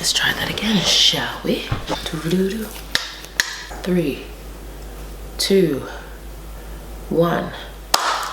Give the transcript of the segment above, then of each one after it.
Let's try that again, shall we? 3, 2, 1,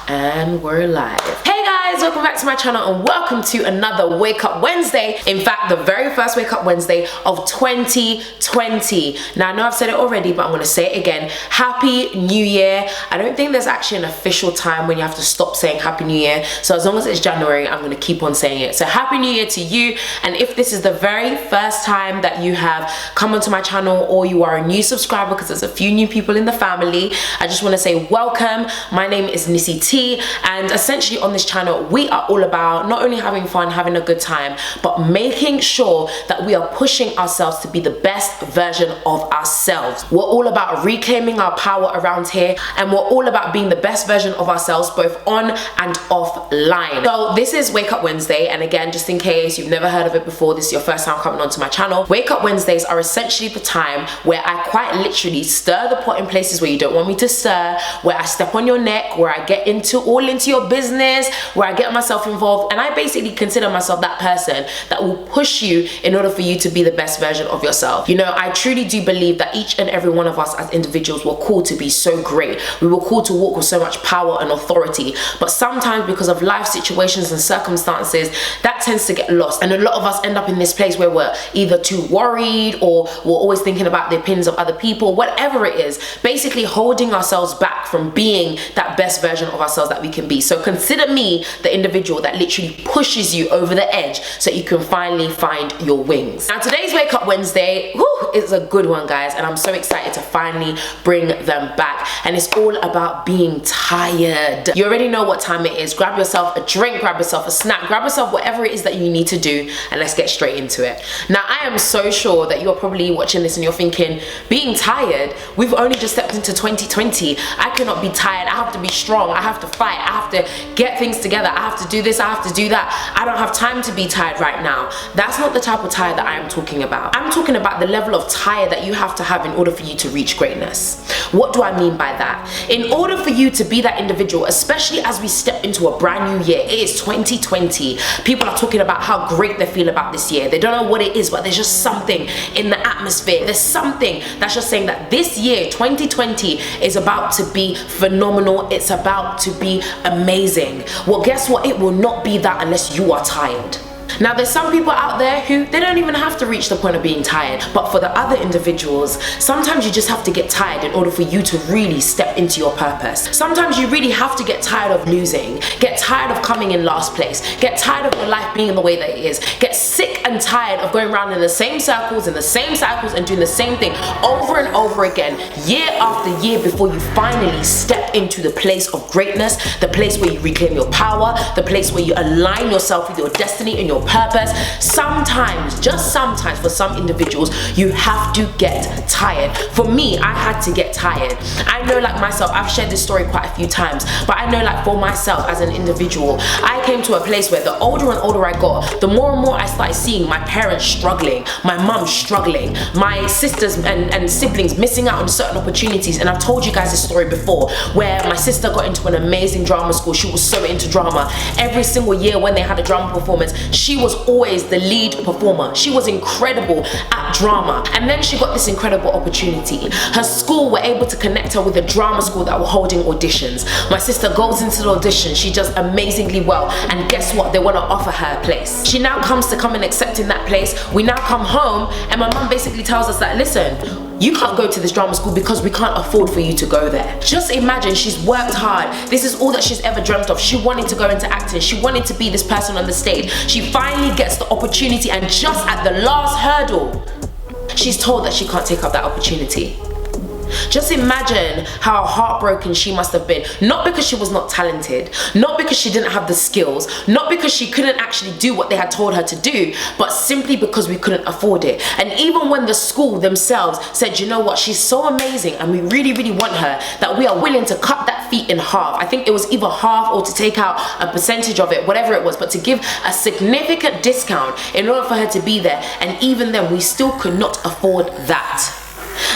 and we're live. Hey guys, welcome back to my channel and welcome to another Wake Up Wednesday. In fact, the very first Wake Up Wednesday of 2020. Now I know I've said it already, but I'm gonna say it again. Happy New Year. I don't think there's actually an official time when you have to stop saying Happy New Year. So as long as it's January, I'm gonna keep on saying it. So Happy New Year to you. And if this is the very first time that you have come onto my channel or you are a new subscriber, because there's a few new people in the family, I just wanna say welcome. My name is Nissy T. And essentially on this channel we are all about not only having fun, having a good time, but making sure that we are pushing ourselves to be the best version of ourselves. We're all about reclaiming our power around here, and we're all about being the best version of ourselves both on and offline. So this is Wake Up Wednesday, and again, just in case you've never heard of it before, this is your first time coming onto my channel, Wake Up Wednesdays are essentially the time where I quite literally stir the pot in places where you don't want me to stir, where I step on your neck, where I get all into your business, where I get myself involved, and I basically consider myself that person that will push you in order for you to be the best version of yourself. You know, I truly do believe that each and every one of us as individuals were called to be so great. We were called to walk with so much power and authority, but sometimes because of life situations and circumstances, that tends to get lost, and a lot of us end up in this place where we're either too worried or we're always thinking about the opinions of other people, whatever it is, basically holding ourselves back from being that best version of ourselves that we can be. So consider me the individual that literally pushes you over the edge so you can finally find your wings. Now today's Wake Up Wednesday is a good one, guys, and I'm so excited to finally bring them back, and it's all about being tired. You already know what time it is. Grab yourself a drink, grab yourself a snack, grab yourself whatever it is that you need to do, and let's get straight into it. Now I am so sure that you're probably watching this and you're thinking, being tired, we've only just stepped into 2020. I cannot be tired. I have to be strong. I have to fight. I have to get things together. I have to do this. I have to do that. I don't have time to be tired right now. That's not the type of tired that I am talking about. I'm talking about the level of tired that you have to have in order for you to reach greatness. What do I mean by that? In order for you to be that individual, especially as we step into a brand new year, it is 2020. People are talking about how great they feel about this year. They don't know what it is, but there's just something in the atmosphere. There's something that's just saying that this year, 2020, is about to be phenomenal. It's about to be amazing. Well, guess what? It will not be that unless you are tired. Now there's some people out there who they don't even have to reach the point of being tired, but for the other individuals, sometimes you just have to get tired in order for you to really step into your purpose. Sometimes you really have to get tired of losing, get tired of coming in last place, get tired of your life being the way that it is, get sick and tired of going around in the same circles and doing the same thing over and over again, year after year, before you finally step into the place of greatness, the place where you reclaim your power, the place where you align yourself with your destiny and your purpose. Sometimes, just sometimes, for some individuals, you have to get tired. For me, I had to get tired. I know, like myself, I've shared this story quite a few times, but I know, like for myself as an individual, I came to a place where the older and older I got, the more and more I started seeing my parents struggling, my mum struggling, my sisters and siblings missing out on certain opportunities. And I've told you guys this story before, where my sister got into an amazing drama school. She was so into drama. Every single year when they had a drama performance, she was always the lead performer. She was incredible at drama, and then she got this incredible opportunity. Her school were able to connect her with a drama school that were holding auditions. My sister goes into the audition, she does amazingly well, and guess what? They want to offer her a place. She now comes to come and accept in that place. We now come home, and my mum basically tells us that, listen, you can't go to this drama school because we can't afford for you to go there. Just imagine, she's worked hard. This is all that she's ever dreamt of. She wanted to go into acting. She wanted to be this person on the stage. She finally gets the opportunity, and just at the last hurdle, she's told that she can't take up that opportunity. Just imagine how heartbroken she must have been. Not because she was not talented, not because she didn't have the skills, not because she couldn't actually do what they had told her to do, but simply because we couldn't afford it. And even when the school themselves said, you know what, she's so amazing and we really, really want her, that we are willing to cut that fee in half. I think it was either half or to take out a percentage of it, whatever it was, but to give a significant discount in order for her to be there. And even then, we still could not afford that.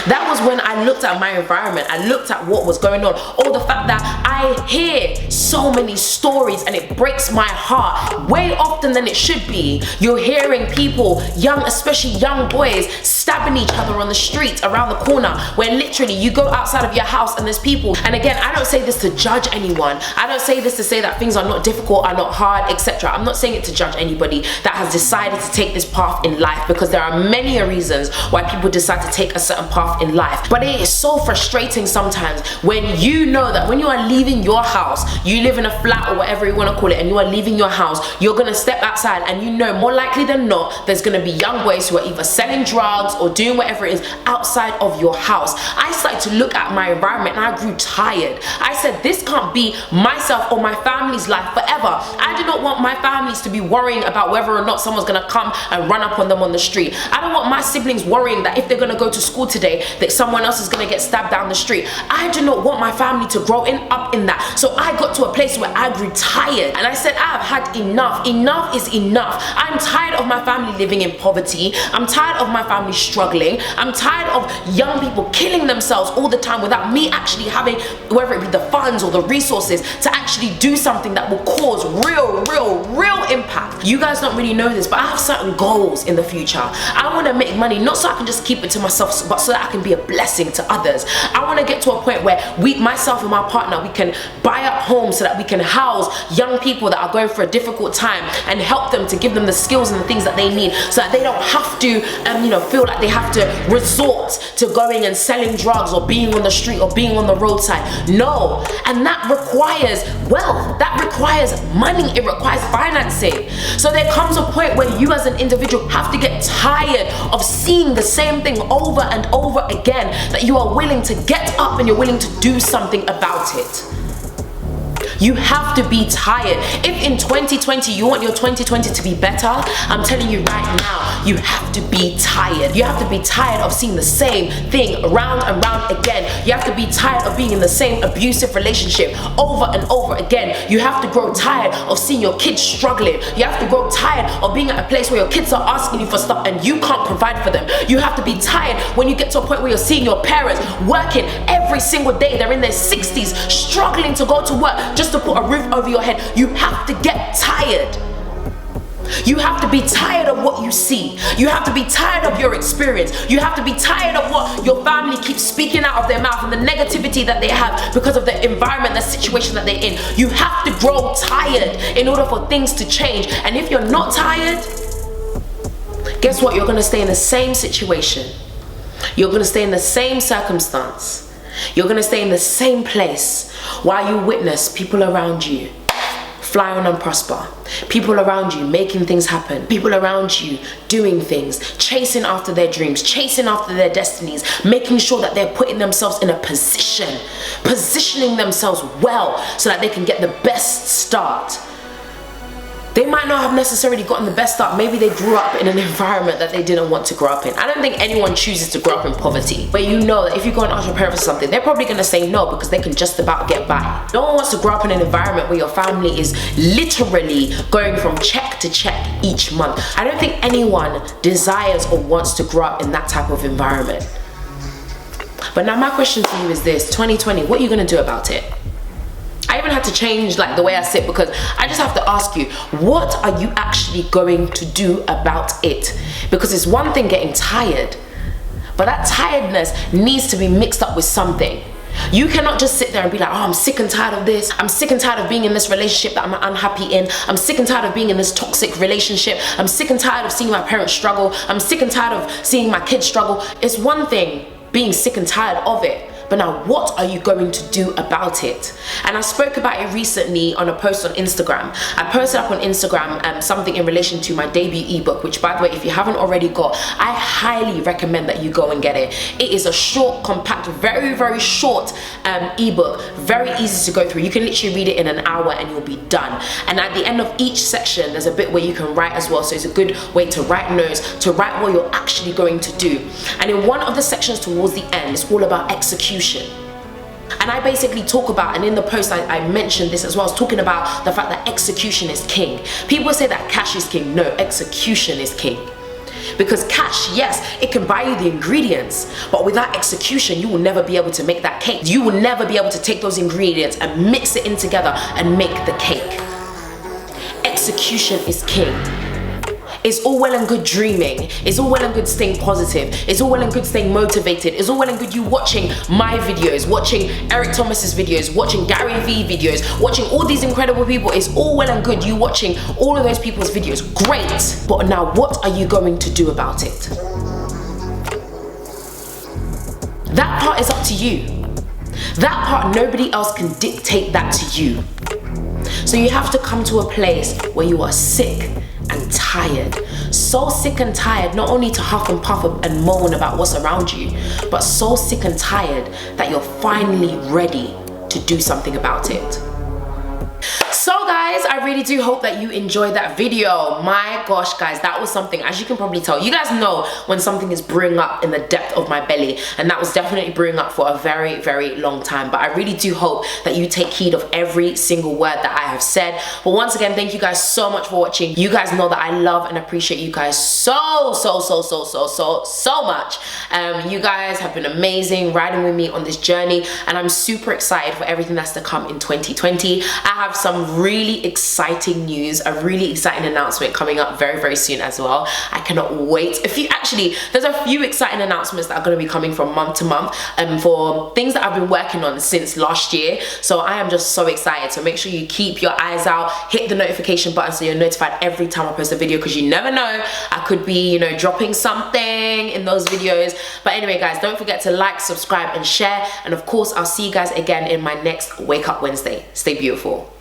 That was when I looked at my environment, I looked at what was going on, or the fact that I hear so many stories and it breaks my heart way often than it should be. You're hearing people, young, especially young boys, stabbing each other on the street around the corner, where literally you go outside of your house and there's people. And again, I don't say this to judge anyone. I don't say this to say that things are not difficult, are not hard, etc. I'm not saying it to judge anybody that has decided to take this path in life, because there are many reasons why people decide to take a certain path in life. But it is so frustrating sometimes when you know that when you are leaving your house, you live in a flat or whatever you want to call it, and you are leaving your house, you're gonna step outside and you know more likely than not there's gonna be young boys who are either selling drugs or doing whatever it is outside of your house. I started to look at my environment and I grew tired. I said, this can't be myself or my family's life forever. I do not want my families to be worrying about whether or not someone's gonna come and run up on them on the street. I don't want my siblings worrying that if they're gonna go to school today that someone else is gonna get stabbed down the street. I do not want my family to grow up in that. So I got to a place where I grew tired and I said, I've had enough. Enough is enough. I'm tired of my family living in poverty. I'm tired of my family struggling. I'm tired of young people killing themselves all the time without me actually having, whether it be the funds or the resources, to actually do something that will cause real impact. You guys don't really know this, but I have certain goals in the future. I want to make money, not so I can just keep it to myself, but so that I can be a blessing to others. I want to get to a point where myself and my partner, we can buy up homes so that we can house young people that are going through a difficult time and help them, to give them the skills and the things that they need, so that they don't have to feel like they have to resort to going and selling drugs or being on the street or being on the roadside. No. And that requires wealth, that requires money, it requires financing. So there comes a point where you as an individual have to get tired of seeing the same thing over and over again, that you are willing to get up and you're willing to do something about it. You have to be tired. If in 2020 you want your 2020 to be better, I'm telling you right now, you have to be tired. You have to be tired of seeing the same thing round and round again. You have to be tired of being in the same abusive relationship over and over again. You have to grow tired of seeing your kids struggling. You have to grow tired of being at a place where your kids are asking you for stuff and you can't provide for them. You have to be tired when you get to a point where you're seeing your parents working every single day. They're in their 60s, struggling to go to work just to put a roof over your head. You have to get tired. You have to be tired of what you see. You have to be tired of your experience. You have to be tired of what your family keeps speaking out of their mouth and the negativity that they have because of the environment, the situation that they're in. You have to grow tired in order for things to change. And if you're not tired, guess what? You're going to stay in the same situation. You're going to stay in the same circumstance. You're going to stay in the same place while you witness people around you fly on and prosper. People around you making things happen. People around you doing things, chasing after their dreams, chasing after their destinies, making sure that they're putting themselves in a position, positioning themselves well so that they can get the best start. They might not have necessarily gotten the best start. Maybe they grew up in an environment that they didn't want to grow up in. I don't think anyone chooses to grow up in poverty. But you know that if you go and ask your parents for something, they're probably going to say no because they can just about get by. No one wants to grow up in an environment where your family is literally going from check to check each month. I don't think anyone desires or wants to grow up in that type of environment. But now my question to you is this: 2020, what are you going to do about it? I even had to change the way I sit, because I just have to ask you, what are you actually going to do about it? Because it's one thing getting tired, but that tiredness needs to be mixed up with something. You cannot just sit there and be like, oh, I'm sick and tired of this. I'm sick and tired of being in this relationship that I'm unhappy in. I'm sick and tired of being in this toxic relationship. I'm sick and tired of seeing my parents struggle. I'm sick and tired of seeing my kids struggle. It's one thing being sick and tired of it, but now what are you going to do about it? And I spoke about it recently on a post on Instagram. I posted up on Instagram something in relation to my debut ebook, which, by the way, if you haven't already got, I highly recommend that you go and get it. It is a short, compact, very short ebook, very easy to go through. You can literally read it in an hour and you'll be done. And at the end of each section, there's a bit where you can write as well. So it's a good way to write notes, to write what you're actually going to do. And in one of the sections towards the end, it's all about execution. And I basically talk about, and in the post I mentioned this as well, I was talking about the fact that execution is king. People say that cash is king. No, execution is king. Because cash, yes, it can buy you the ingredients, but without execution, you will never be able to make that cake. You will never be able to take those ingredients and mix it in together and make the cake. Execution is king. It's all well and good dreaming. It's all well and good staying positive. It's all well and good staying motivated. It's all well and good you watching my videos, watching Eric Thomas's videos, watching Gary Vee videos, watching all these incredible people. It's all well and good you watching all of those people's videos. Great. But now what are you going to do about it? That part is up to you. That part, nobody else can dictate that to you. So you have to come to a place where you are sick and tired. So sick and tired, not only to huff and puff and moan about what's around you, but so sick and tired that you're finally ready to do something about it. So guys, I really do hope that you enjoyed that video. My gosh guys, that was something, as you can probably tell, you guys know when something is brewing up in the depth of my belly, and that was definitely brewing up for a very, very long time. But I really do hope that you take heed of every single word that I have said. But once again, thank you guys so much for watching. You guys know that I love and appreciate you guys so much. You guys have been amazing riding with me on this journey, and I'm super excited for everything that's to come in 2020. I have some really exciting news, a really exciting announcement coming up very, very soon as well. I cannot wait. There's a few exciting announcements that are going to be coming from month to month for things that I've been working on since last year. So I am just so excited. So make sure you keep your eyes out, hit the notification button so you're notified every time I post a video, because you never know, I could be, you know, dropping something in those videos. But anyway guys, don't forget to like, subscribe and share, and of course I'll see you guys again in my next Wake Up Wednesday. Stay beautiful.